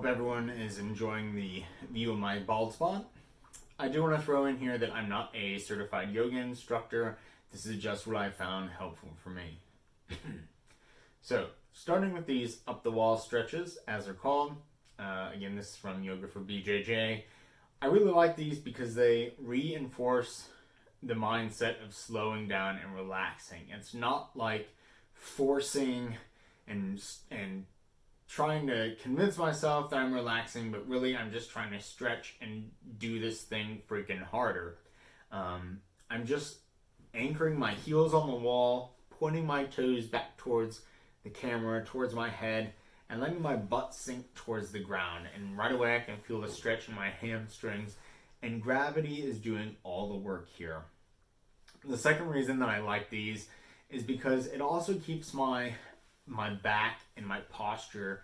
hope everyone is enjoying the view of my bald spot. I do want to throw in here that I'm not a certified yoga instructor. This is just what I found helpful for me. So, starting with these up the wall stretches, as they're called. Again, this is from Yoga for BJJ. I really like these because they reinforce the mindset of slowing down and relaxing. It's not like forcing and trying to convince myself that I'm relaxing, but really I'm just trying to stretch and do this thing freaking harder. I'm just anchoring my heels on the wall, pointing my toes back towards the camera, towards my head, and letting my butt sink towards the ground. And right away I can feel the stretch in my hamstrings, and gravity is doing all the work here. The second reason that I like these is because it also keeps my back and my posture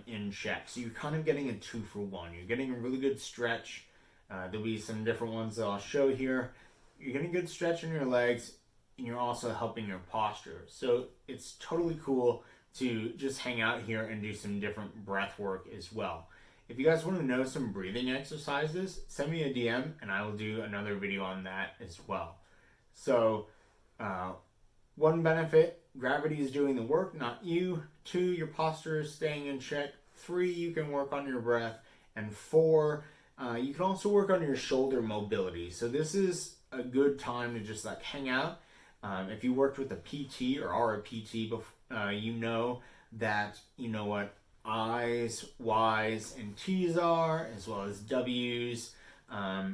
in check. So you're kind of getting a 2-for-1. You're getting a really good stretch. There'll be some different ones that I'll show here. You're getting a good stretch in your legs, and you're also helping your posture. So it's totally cool to just hang out here and do some different breath work as well. If you guys want to know some breathing exercises, send me a DM and I will do another video on that as well. So, one benefit, gravity is doing the work, not you. 2, your posture is staying in check. 3, you can work on your breath. And 4, you can also work on your shoulder mobility. So this is a good time to just like hang out. If you worked with a PT or are a PT before, you know that you know what I's, Y's, and T's are, as well as W's.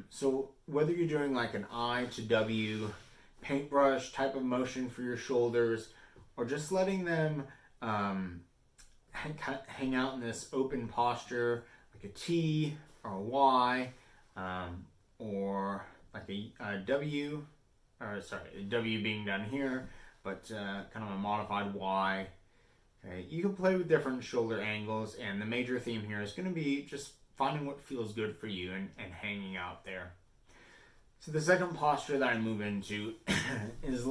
So whether you're doing like an I to W paintbrush type of motion for your shoulders, or just letting them hang out in this open posture like a T or a Y, or like a W, or sorry, a W being down here, but kind of a modified Y. Okay, you can play with different shoulder angles, and the major theme here is going to be just finding what feels good for you and hanging out there. So the second posture that I move into is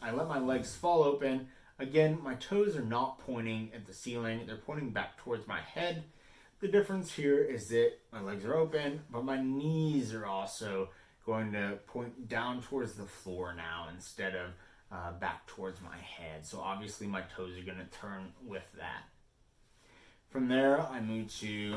I let my legs fall open. Again, my toes are not pointing at the ceiling, they're pointing back towards my head. The difference here is that my legs are open, but my knees are also going to point down towards the floor now instead of back towards my head. So obviously my toes are going to turn with that. From there, I move to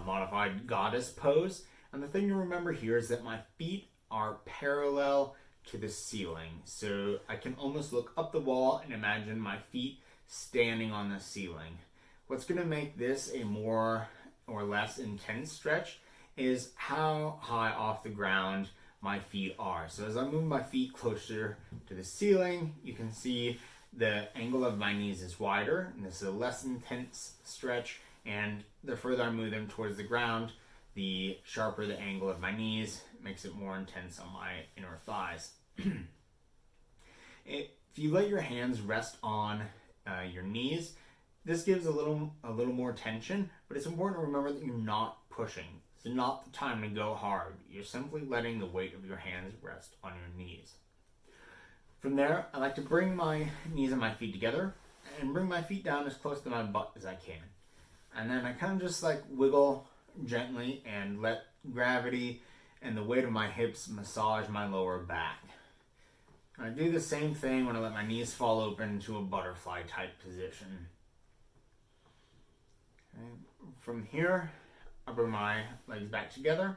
modified goddess pose. And the thing to remember here is that my feet are parallel to the ceiling. So I can almost look up the wall and imagine my feet standing on the ceiling. What's going to make this a more or less intense stretch is how high off the ground my feet are. So as I move my feet closer to the ceiling, you can see the angle of my knees is wider, and this is a less intense stretch. And the further I move them towards the ground, the sharper the angle of my knees, makes it more intense on my inner thighs. If you let your hands rest on your knees, this gives a little more tension, but it's important to remember that you're not pushing. It's not the time to go hard. You're simply letting the weight of your hands rest on your knees. From there, I like to bring my knees and my feet together and bring my feet down as close to my butt as I can. And then I kind of just like wiggle gently and let gravity and the weight of my hips massage my lower back. I do the same thing when I let my knees fall open to a butterfly type position. Okay. From here, I bring my legs back together.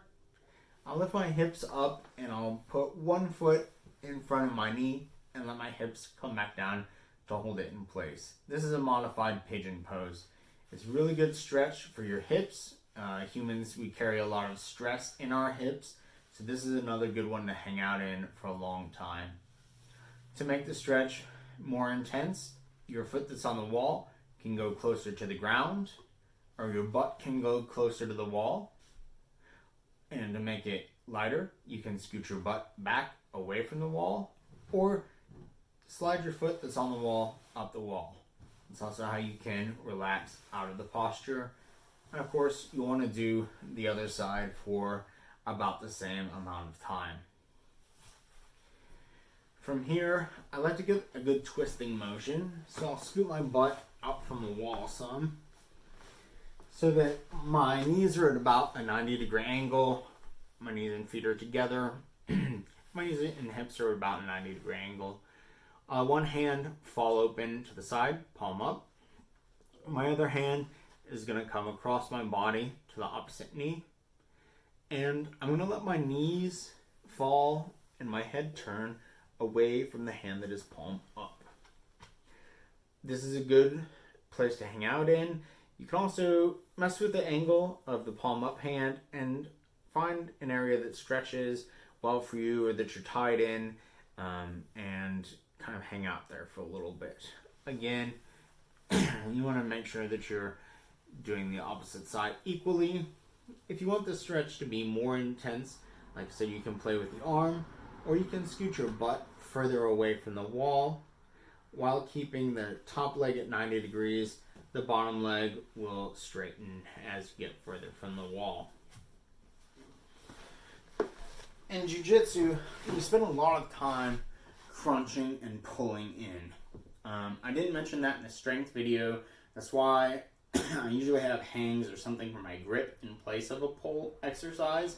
I'll lift my hips up and I'll put one foot in front of my knee and let my hips come back down to hold it in place. This is a modified pigeon pose. It's a really good stretch for your hips. Humans, we carry a lot of stress in our hips, so this is another good one to hang out in for a long time. To make the stretch more intense, your foot that's on the wall can go closer to the ground, or your butt can go closer to the wall. And to make it lighter, you can scoot your butt back away from the wall, or slide your foot that's on the wall up the wall. It's also how you can relax out of the posture. And of course, you want to do the other side for about the same amount of time. From here, I like to get a good twisting motion. So I'll scoot my butt out from the wall some. so that my knees are at about a 90-degree angle. My knees and feet are together. My knees and hips are about a 90-degree angle. One hand fall open to the side, palm up. My other hand is going to come across my body to the opposite knee. And I'm going to let my knees fall and my head turn away from the hand that is palm up. This is a good place to hang out in. You can also mess with the angle of the palm up hand and find an area that stretches well for you or that you're tied in, and kind of hang out there for a little bit. Again, you want to make sure that you're doing the opposite side equally. If you want the stretch to be more intense, like I said, you can play with the arm, or you can scoot your butt further away from the wall while keeping the top leg at 90 degrees. The bottom leg will straighten as you get further from the wall. In jiu-jitsu, we spend a lot of time crunching and pulling in. I didn't mention that in the strength video. That's why I usually have hangs or something for my grip in place of a pull exercise.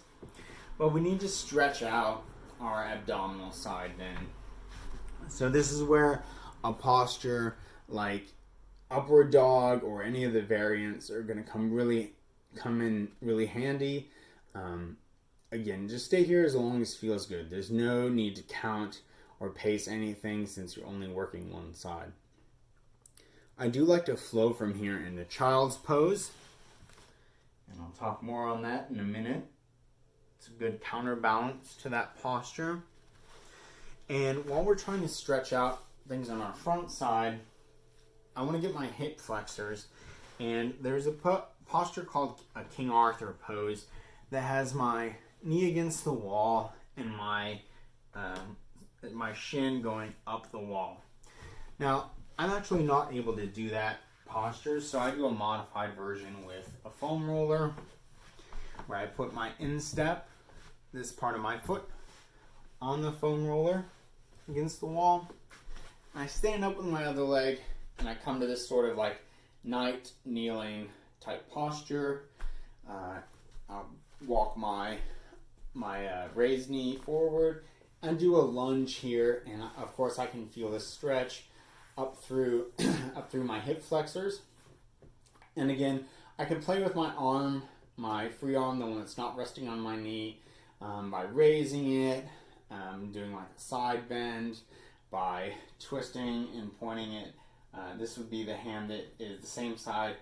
But we need to stretch out our abdominal side then. So this is where a posture like upward dog or any of the variants are going to come in really handy. Again, just stay here as long as it feels good. There's no need to count or pace anything since you're only working one side. I do like to flow from here into child's pose, and I'll talk more on that in a minute. It's a good counterbalance to that posture. And while we're trying to stretch out things on our front side, I want to get my hip flexors, and there's a posture called a King Arthur pose that has my knee against the wall and my shin going up the wall. Now, I'm actually not able to do that posture, so I do a modified version with a foam roller where I put my instep, this part of my foot, on the foam roller against the wall. I stand up with my other leg and I come to this sort of like knight kneeling type posture. I'll walk my raised knee forward and do a lunge here, and of course I can feel the stretch up through my hip flexors. And again, I can play with my arm, my free arm, the one that's not resting on my knee, by raising it, doing like a side bend, by twisting and pointing it. This would be the hand that is the same side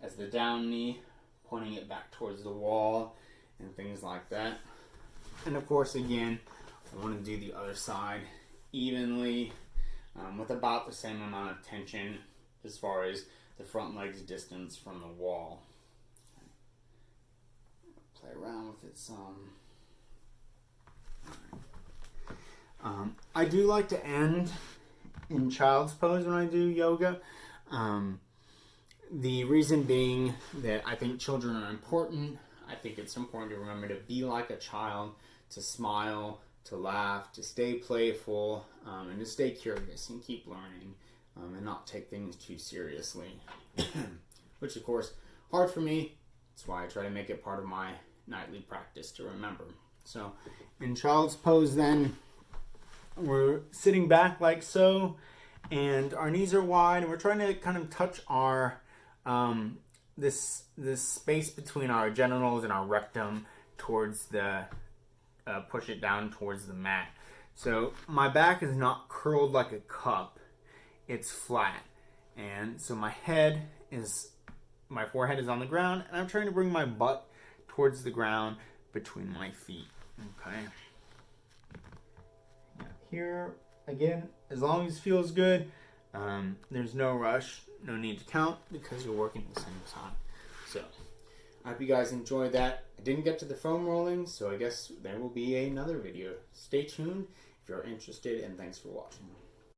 as the down knee, pointing it back towards the wall and things like that. And of course, again, I want to do the other side evenly, with about the same amount of tension as far as the front leg's distance from the wall. Play around with it some. I do like to end in child's pose when I do yoga. The reason being that I think children are important. I think it's important to remember to be like a child, to smile, to laugh, to stay playful, and to stay curious and keep learning, and not take things too seriously. Which, of course, hard for me. That's why I try to make it part of my nightly practice to remember. So, in child's pose then, we're sitting back like so, and our knees are wide, and we're trying to kind of touch our this space between our genitals and our rectum towards the push it down towards the mat. So my back is not curled like a cup; it's flat, and so my forehead is on the ground, and I'm trying to bring my butt towards the ground between my feet. Okay. Now here again, as long as it feels good, there's no rush, no need to count because you're working at the same time. So I hope you guys enjoyed that. I didn't get to the foam rolling, so I guess there will be another video. Stay tuned if you're interested, and thanks for watching.